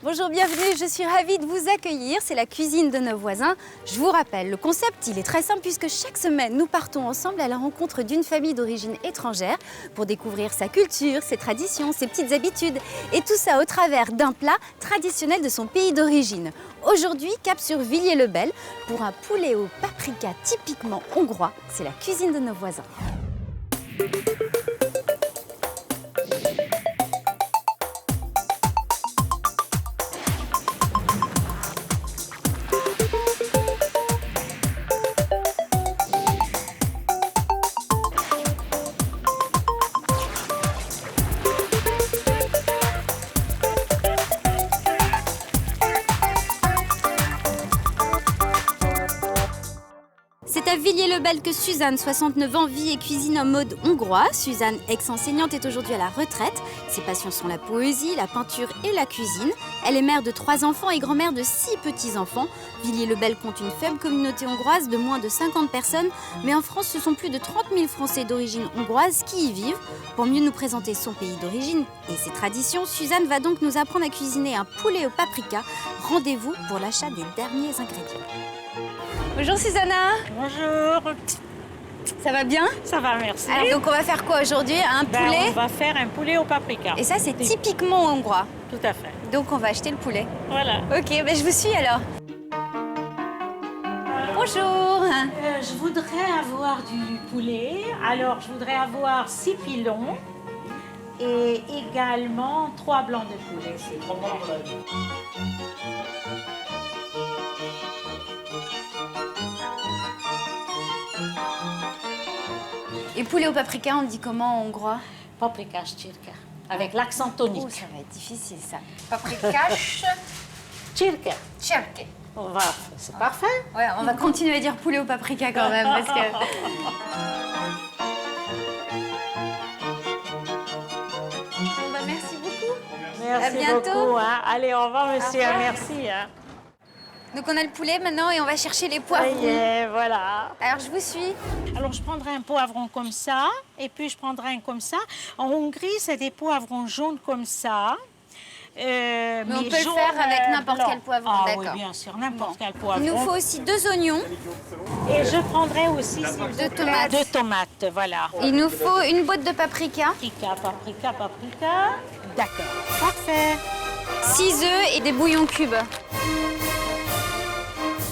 Bonjour, bienvenue, je suis ravie de vous accueillir, c'est la cuisine de nos voisins. Je vous rappelle, le concept il est très simple puisque chaque semaine nous partons ensemble à la rencontre d'une famille d'origine étrangère pour découvrir sa culture, ses traditions, ses petites habitudes et tout ça au travers d'un plat traditionnel de son pays d'origine. Aujourd'hui, cap sur Villiers-le-Bel pour un poulet au paprika typiquement hongrois, c'est la cuisine de nos voisins. C'est à Villiers-le-Bel que Suzanne, 69 ans, vit et cuisine en mode hongrois. Suzanne, ex-enseignante, est aujourd'hui à la retraite. Ses passions sont la poésie, la peinture et la cuisine. Elle est mère de 3 enfants et grand-mère de 6 petits-enfants. Villiers-le-Bel compte une faible communauté hongroise de moins de 50 personnes. Mais en France, ce sont plus de 30 000 Français d'origine hongroise qui y vivent. Pour mieux nous présenter son pays d'origine et ses traditions, Suzanne va donc nous apprendre à cuisiner un poulet au paprika. Rendez-vous pour l'achat des derniers ingrédients. Bonjour Susanna. Bonjour. Ça va bien? Ça va, merci. Alors donc on va faire quoi aujourd'hui? Un poulet? On va faire un poulet au paprika. Et ça c'est typiquement hongrois. Tout à fait. Donc on va acheter le poulet. Voilà. Ok, ben je vous suis alors. Bonjour. Je voudrais avoir du poulet. Alors, je voudrais avoir 6 pilons et également 3 blancs de poulet. Et poulet au paprika, on dit comment en hongrois? Paprika circa, avec l'accent tonique. Oh, ça va être difficile ça. Paprika, Circa. tcherke. C'est parfait. Ouais, on va continuer à dire poulet au paprika quand même parce que... Bon, bah, merci beaucoup. Merci À bientôt. beaucoup. Hein. Allez, au revoir, monsieur. revoir. Merci. Hein. Donc on a le poulet maintenant et on va chercher les Ça poivrons. y est, voilà. Alors je vous suis. Alors, je prendrai un poivron comme ça, et puis je prendrai un comme ça. En Hongrie, c'est des poivrons jaunes comme ça. Mais on peut le faire avec n'importe quel poivron, ah, d'accord. Oui, bien sûr, n'importe quel Il poivron. nous faut aussi 2 oignons. Et je prendrai aussi Deux tomates. 2 tomates, voilà. Il nous faut une botte de paprika, Paprika. D'accord, parfait. 6 œufs et des bouillons cubes.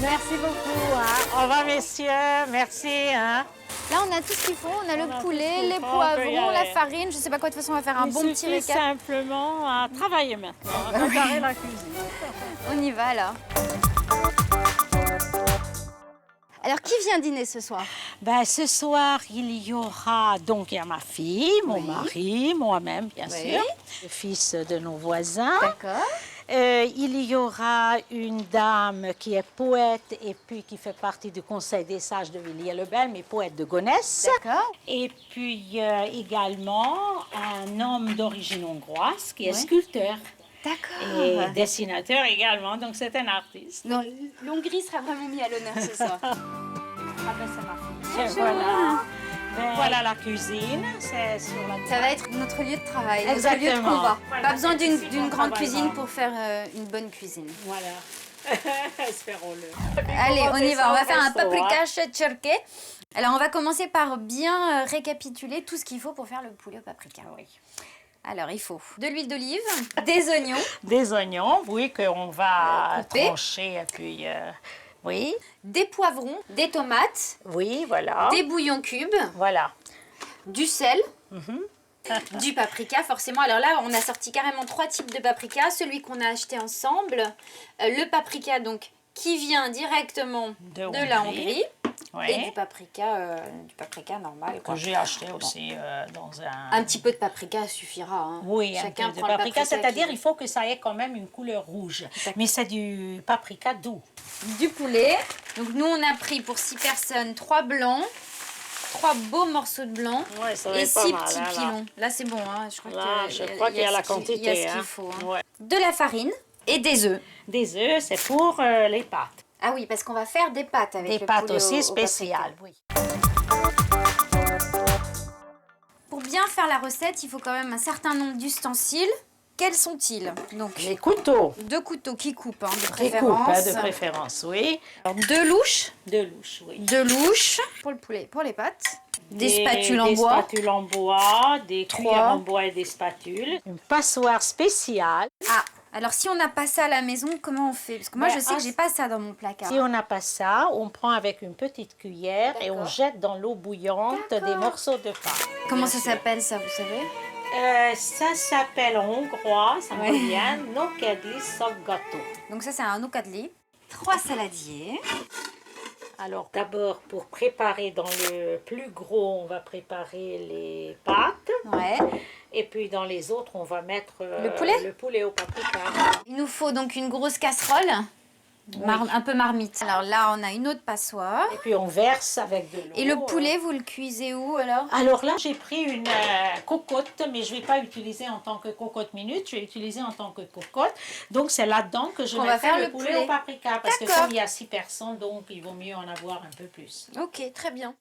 Merci beaucoup. Hein. Au revoir, messieurs. Merci. Hein. Là, on a tout ce qu'il faut. On a le tout ce poulet, qu'il les faut, on peut y poivrons, la aller. farine. Je sais pas quoi, de toute façon, on va faire un bon petit Il suffit récap. simplement à travailler maintenant, à préparer la cuisine. On y va alors. Alors, qui vient dîner ce soir? Ben, ce soir, il y aura donc il y a ma fille, mon mari, moi-même, bien sûr, le fils de nos voisins. D'accord. Il y aura une dame qui est poète et puis qui fait partie du Conseil des sages de Villiers-le-Bel, mais poète de Gonesse. D'accord. Et puis également un homme d'origine hongroise qui est sculpteur D'accord. et dessinateur également, donc c'est un artiste. Non, l'Hongrie sera vraiment mis à l'honneur ce soir. Ah ben c'est ma fille. Voilà. Ben, voilà la cuisine, c'est sur la Ça va être notre lieu de travail, notre lieu de Exactement. combat. Voilà, Pas besoin c'est d'une ici qu'on grande travaillera. cuisine pour faire une bonne cuisine. Voilà. Espérons-le. Allez, on y va. On va faire un resto, hein. paprika tcherke. Alors, on va commencer par bien récapituler tout ce qu'il faut pour faire le poulet au paprika. Oui. Alors, il faut de l'huile d'olive, des oignons, Des oignons, oui, qu'on va couper. trancher et puis... oui, des poivrons, des tomates, oui, voilà. des bouillons cubes, Voilà. du sel, du paprika forcément. Alors là, on a sorti carrément 3 types de paprika. Celui qu'on a acheté ensemble, le paprika donc qui vient directement de la Hongrie. Oui. Et du paprika normal. Quoi. Que j'ai acheté aussi dans un... Un petit peu de paprika suffira. Hein. Oui, Chacun un peu de prend le paprika, c'est-à-dire qui- il faut que ça ait quand même une couleur rouge. Mais c'est du paprika doux. Du poulet. Donc nous, on a pris pour 6 personnes 3 blancs, 3 beaux morceaux de blanc Ouais, ça va et être pas 6 mal, petits hein, là. pilons. Là, c'est bon. Hein. Je crois Là, que je crois qu'il y a la quantité. Il y a ce qu'il hein. faut. Hein. Ouais. De la farine et des œufs. Des œufs, c'est pour les pâtes. Ah oui, parce qu'on va faire des pâtes avec Des le pâtes poulet aussi au spéciales, paprika. oui. Pour bien faire la recette, il faut quand même un certain nombre d'ustensiles. Quels sont-ils? Donc, Les couteaux. 2 couteaux qui coupent, hein, de Qui préférence. coupent, de préférence, oui. Alors, 2 louches. 2 louches, oui. 2 louches pour le poulet, pour les pâtes. Des spatules en bois. Des spatules en bois, des 3. cuillères en bois et des spatules. Une passoire spéciale. Ah, alors si on n'a pas ça à la maison, comment on fait? Parce que moi, je sais que j'ai pas ça dans mon placard. Si on n'a pas ça, on prend avec une petite cuillère et on D'accord. jette dans l'eau bouillante des morceaux de pain. Comment ça s'appelle ça, vous savez? Ça s'appelle en hongrois, ça me revient, nokkedli szaggató. Donc ça, c'est un okadli. 3 saladiers. Alors d'abord, pour préparer dans le plus gros, on va préparer les pâtes. Ouais. Et puis dans les autres, on va mettre Le poulet au paprika. Il nous faut donc une grosse casserole, un peu marmite. Alors là, on a une autre passoire. Et puis on verse avec de l'eau. Et le poulet, vous le cuisez où alors? Alors là, j'ai pris une cocotte, mais je ne vais pas utiliser en tant que cocotte minute, je vais utiliser en tant que cocotte. Donc c'est là-dedans que je On vais va faire faire le le poulet poulet. au paprika. Parce que D'accord. comme il y a 6 personnes, donc il vaut mieux en avoir un peu plus. Ok, très bien.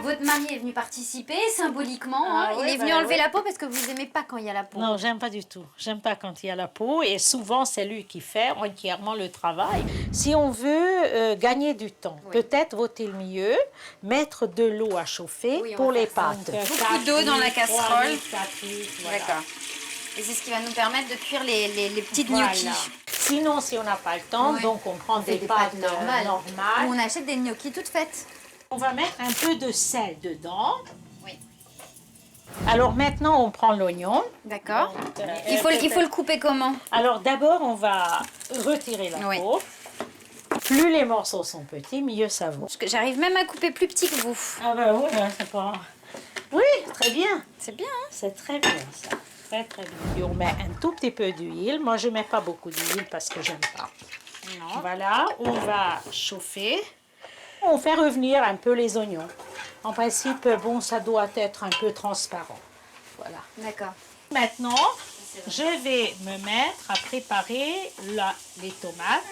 Votre mari est venu participer symboliquement. Ah hein. ouais, Il est venu bah enlever ouais. la peau parce que vous aimez pas quand il y a la peau. Non, j'aime pas du tout. J'aime pas quand il y a la peau et souvent c'est lui qui fait entièrement le travail. Si on veut gagner du temps, peut-être vaut-il mieux mettre de l'eau à chauffer Oui, on pour va les faire pâtes. ça. Beaucoup d'eau dans la casserole. Voilà. D'accord. Et c'est ce qui va nous permettre de cuire les petites Voilà. gnocchis. Sinon, si on n'a pas le temps, Ouais. donc on prend des pâtes normales. normales. Ou on achète des gnocchis toutes faites. On va mettre un peu de sel dedans. Oui. Alors maintenant, on prend l'oignon. D'accord. Donc, Il faut le couper comment? Alors d'abord, on va retirer la Oui. peau. Plus les morceaux sont petits, mieux ça vaut. Parce que j'arrive même à couper plus petit que vous. Ah ben oui, c'est pas... Oui, très bien. C'est bien, hein? C'est très bien ça. Très très bien. Et on met un tout petit peu d'huile. Moi, je ne mets pas beaucoup d'huile parce que j'aime pas. Non. Voilà, on va chauffer. On fait revenir un peu les oignons. En principe, bon, ça doit être un peu transparent. Voilà. D'accord. Maintenant, je vais me mettre à préparer les tomates.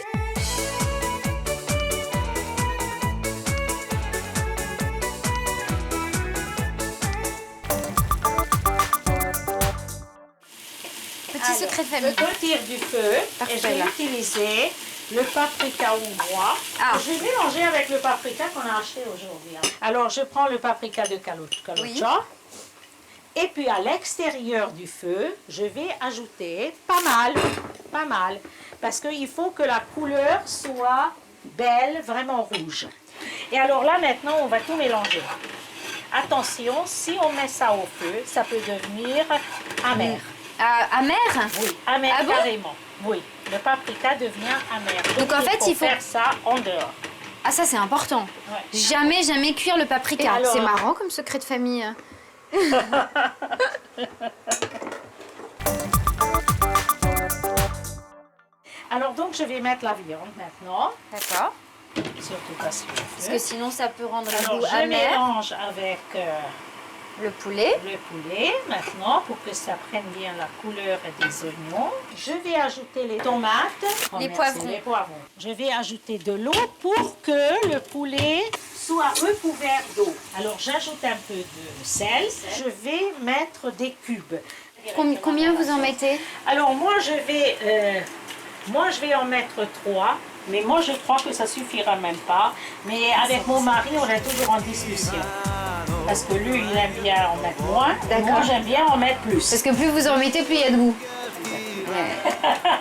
Petit secret de famille. Je retire du feu Parfait, et je vais là. utiliser le paprika hongrois. Ah. Je vais mélanger avec le paprika qu'on a acheté aujourd'hui. Alors, je prends le paprika de Kalucha. Oui. Et puis, à l'extérieur du feu, je vais ajouter pas mal. Parce qu'il faut que la couleur soit belle, vraiment rouge. Et alors là, maintenant, on va tout mélanger. Attention, si on met ça au feu, ça peut devenir amer. Amer? Oui, amer Ah bon? carrément. Oui, le paprika devient amer. Donc, en fait, il faut faire ça en dehors. Ah, ça c'est important. Ouais. Jamais cuire le paprika. Et alors, C'est marrant comme secret de famille. Alors donc, je vais mettre la viande maintenant. D'accord. Surtout pas sur le feu. Parce que sinon ça peut rendre Alors, le goût je amer. mélange avec Le poulet. le poulet maintenant pour que ça prenne bien la couleur des oignons. Je vais ajouter les tomates. Les Merci, poivrons. les poivrons. Je vais ajouter de l'eau pour que le poulet soit recouvert d'eau. Alors j'ajoute un peu de sel. Je vais mettre des cubes. Combien vous en mettez? Alors moi je vais en mettre 3. Mais moi je crois que ça suffira même pas. Mais avec mon mari on est toujours en discussion. Parce que lui il aime bien en mettre moins. D'accord. Moi j'aime bien en mettre plus. Parce que plus vous en mettez, plus il y a de goût.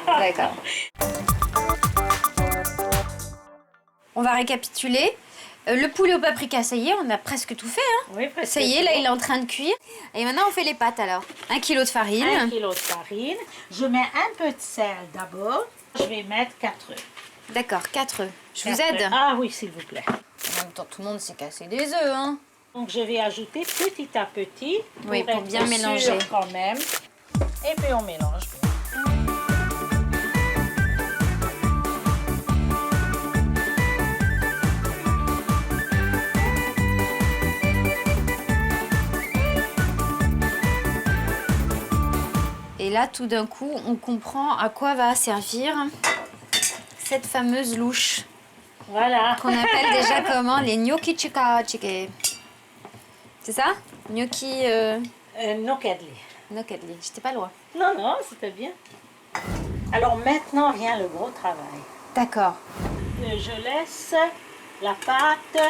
D'accord. On va récapituler. Le poulet au paprika, ça y est, on a presque tout fait. Hein. Oui, presque Ça y est, là, tout. il est en train de cuire. Et maintenant, on fait les pâtes alors. 1 kg de farine. 1 kg de farine. Je mets un peu de sel d'abord. Je vais mettre 4 œufs. D'accord, 4 œufs. Je vous 4 aide. œufs. Ah oui, s'il vous plaît. En même temps, tout le monde s'est cassé des œufs. Hein. Donc je vais ajouter petit à petit. Oui, pour être bien mélanger. sûr quand même. Et puis on mélange bien. Et là, tout d'un coup, on comprend à quoi va servir cette fameuse louche. Voilà. Qu'on appelle déjà comment? Les gnocchi chike. C'est ça? Gnocchi... Gnocchi. Gnocchi. J'étais pas loin. Non, non, c'était bien. Alors maintenant vient le gros travail. D'accord. Je laisse la pâte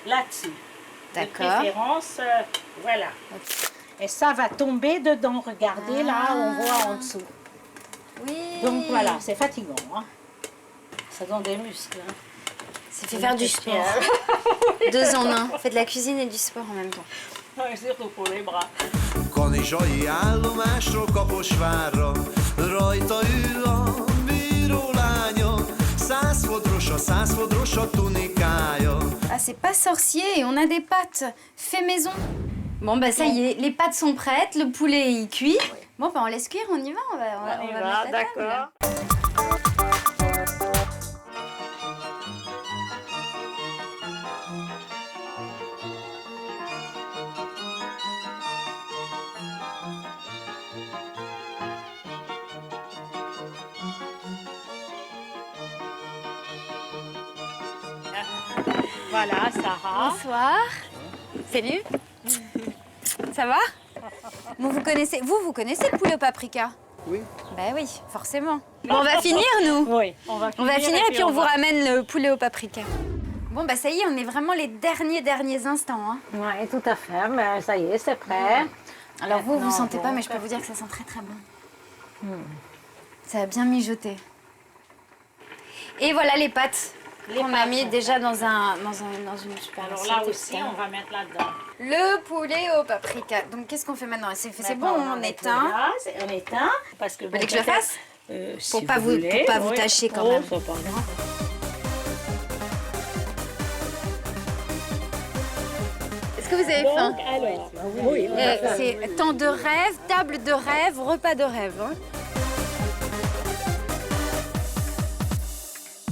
là-dessus. De D'accord. préférence, voilà. Et ça va tomber dedans. Regardez, là, on voit en dessous. Oui. Donc voilà, c'est fatigant. Hein. Ça donne des muscles. Hein. Ça fait faire du sport. 2 en 1. Faites de la cuisine et du sport en même temps. Ouais, surtout pour les bras. Con i suoi állomásról Kaposvárra, rajta ül a bírólányon, 100 fodros a tunikája. Ah, c'est pas sorcier et on a des pâtes fait maison. Bon, bah ça y est, les pâtes sont prêtes, le poulet est cuit. Bon, bah on laisse cuire, on y va, on va mettre la table. D'accord. Voilà, Sarah. Bonsoir. Salut. Ça va? Bon, vous connaissez le poulet au paprika? Oui. Bah oui, forcément. Bon, on va finir, nous. Oui, on va finir et puis on vous ramène le poulet au paprika. Bon, bah ça y est, on est vraiment les derniers instants. Hein. Oui, tout à fait, mais ça y est, c'est prêt. Alors vous Maintenant, sentez pas, bon, mais je peux vous dire que ça sent très très bon. Ça a bien mijoté. Et voilà les pâtes. On a mis déjà dans une super Alors assiette, là aussi, etc. on va mettre là-dedans. Le poulet au paprika. Donc qu'est-ce qu'on fait maintenant? C'est bon, on éteint. On éteint. Parce que Vous voulez que je le fasse? Pour pas vous tâcher quand même. C'est pas grave. Est-ce que vous avez faim? Alors, oui, on va faire. C'est temps de rêve, table de rêve, repas de rêve. Hein.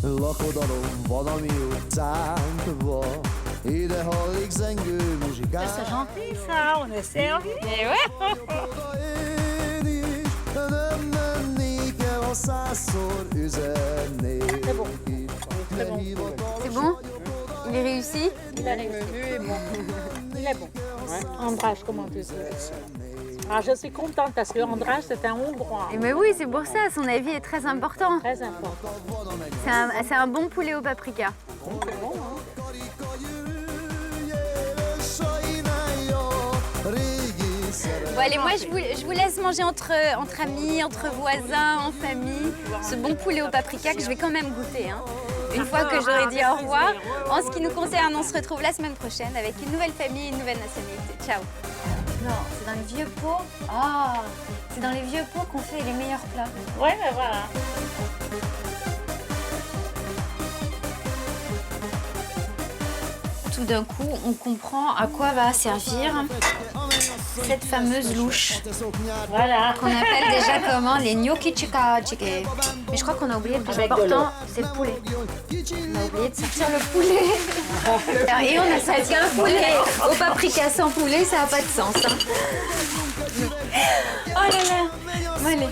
Lakodalom van a mi utcánkba, ide hallik zengő muzsikát. C'est gentil ça, on est servi. Et ouais. Oda én is, nem mennék el, ha 100-szor üzennék. C'est bon. C'est bon? Il est réussi? Il a réussi. Il est bon. Ouais. András, comment tu sais? Alors, je suis contente parce que András, c'est un Hongrois. Mais oui, c'est pour ça, son avis est très important. Très important. C'est un bon poulet au paprika. Bon allez, moi je vous laisse manger entre amis, entre voisins, en famille, ce bon poulet au paprika que je vais quand même goûter. Hein. Une fois que j'aurai dit au revoir, en ce qui nous concerne, on se retrouve la semaine prochaine avec une nouvelle famille, une nouvelle nationalité. Ciao. Non, c'est dans les vieux pots. Ah, c'est dans les vieux pots qu'on fait les meilleurs plats. Ouais, mais voilà. Tout d'un coup, on comprend à quoi va servir cette fameuse louche. Voilà. Qu'on appelle déjà comment? Les gnocchi chike. Mais je crois qu'on a oublié le plus important, c'est le poulet. On a oublié de sortir le poulet. Et on a sorti un poulet au paprika sans poulet, ça n'a pas de sens. Hein. Oh là là. Allez.